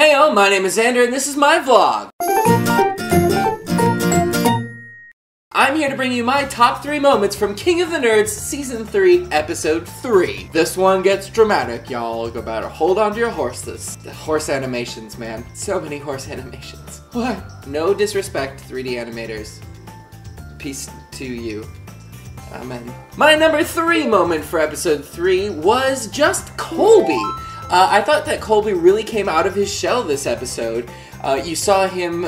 Heyo, my name is Xander and this is my vlog. I'm here to bring you my top 3 moments from King of the Nerds Season 3, Episode 3. This one gets dramatic, y'all. You better hold on to your horses. The horse animations, man. So many horse animations. What? No disrespect, 3D animators. Peace to you. Amen. My number 3 moment for Episode 3 was just Colby. I thought that Colby really came out of his shell this episode. You saw him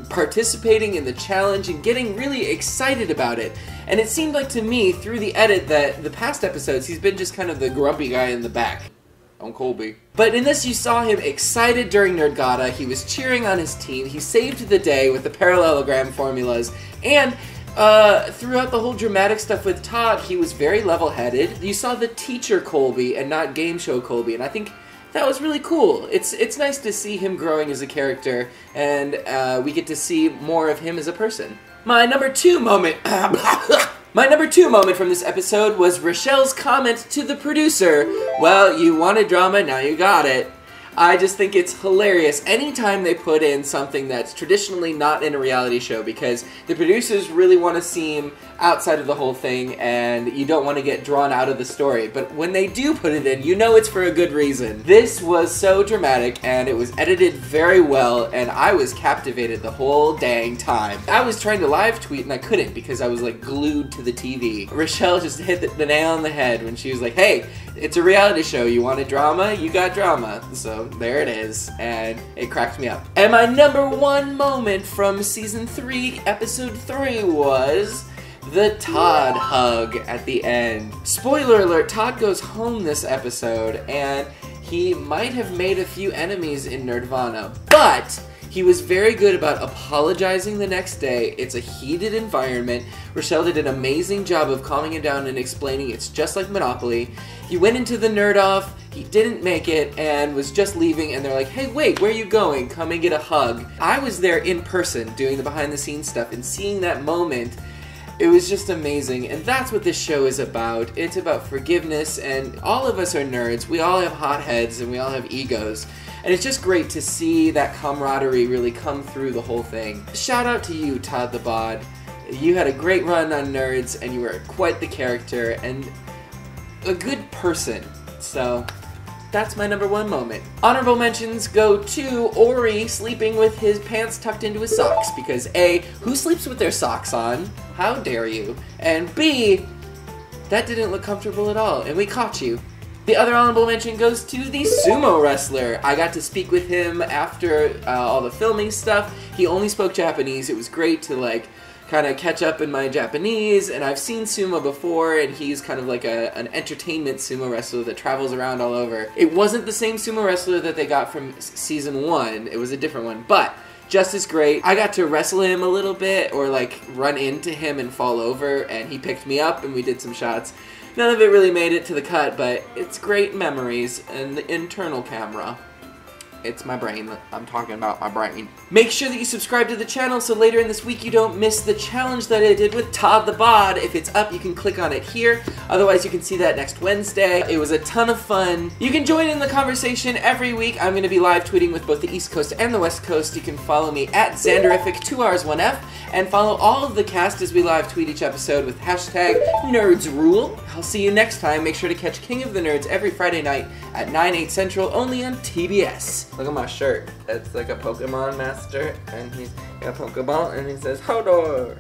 participating in the challenge and getting really excited about it. And it seemed like to me, through the edit, that the past episodes, he's been just kind of the grumpy guy in the back. On Colby. But in this, you saw him excited during Nerdvana. He was cheering on his team. He saved the day with the parallelogram formulas. And throughout the whole dramatic stuff with Todd, he was very level-headed. You saw the teacher Colby and not game show Colby. And I think that was really cool. It's nice to see him growing as a character, and we get to see more of him as a person. My number 2 moment... My number 2 moment from this episode was Rochelle's comment to the producer, "Well, you wanted drama, now you got it." I just think it's hilarious anytime they put in something that's traditionally not in a reality show, because the producers really want to seem outside of the whole thing and you don't want to get drawn out of the story. But when they do put it in, you know it's for a good reason. This was so dramatic and it was edited very well and I was captivated the whole dang time. I was trying to live tweet and I couldn't because I was like glued to the TV. Rochelle just hit the nail on the head when she was like, "Hey, it's a reality show. You wanted drama? You got drama." So there it is, and it cracked me up. And my number 1 moment from Season 3, Episode 3 was the Todd hug at the end. Spoiler alert, Todd goes home this episode, and he might have made a few enemies in Nerdvana, but he was very good about apologizing the next day. It's a heated environment. Rochelle did an amazing job of calming him down and explaining it's just like Monopoly. He went into the nerd-off, he didn't make it, and was just leaving, and they're like, "Hey, wait, where are you going? Come and get a hug." I was there in person doing the behind-the-scenes stuff, and seeing that moment, it was just amazing, and that's what this show is about. It's about forgiveness, and all of us are nerds. We all have hot heads, and we all have egos. And it's just great to see that camaraderie really come through the whole thing. Shout out to you, Todd the Bod. You had a great run on Nerds, and you were quite the character, and a good person. So, that's my number 1 moment. Honorable mentions go to Ori sleeping with his pants tucked into his socks, because A, who sleeps with their socks on? How dare you? And B, that didn't look comfortable at all, and we caught you. The other honorable mention goes to the sumo wrestler. I got to speak with him after all the filming stuff. He only spoke Japanese. It was great to like kind of catch up in my Japanese, and I've seen sumo before, and he's kind of like an entertainment sumo wrestler that travels around all over. It wasn't the same sumo wrestler that they got from Season 1. It was a different one, but just as great. I got to wrestle him a little bit, or like run into him and fall over, and he picked me up and we did some shots. None of it really made it to the cut, but it's great memories and the internal camera. It's my brain. I'm talking about my brain. Make sure that you subscribe to the channel so later in this week you don't miss the challenge that I did with Todd the Bod. If it's up, you can click on it here. Otherwise, you can see that next Wednesday. It was a ton of fun. You can join in the conversation every week. I'm going to be live tweeting with both the East Coast and the West Coast. You can follow me at Xanderific 2Rs1F and follow all of the cast as we live tweet each episode with hashtag NerdsRule. I'll see you next time. Make sure to catch King of the Nerds every Friday night at 9/8 Central, only on TBS. Look at my shirt. It's like a Pokemon master, and he's got a Pokeball, and he says, "Hodor."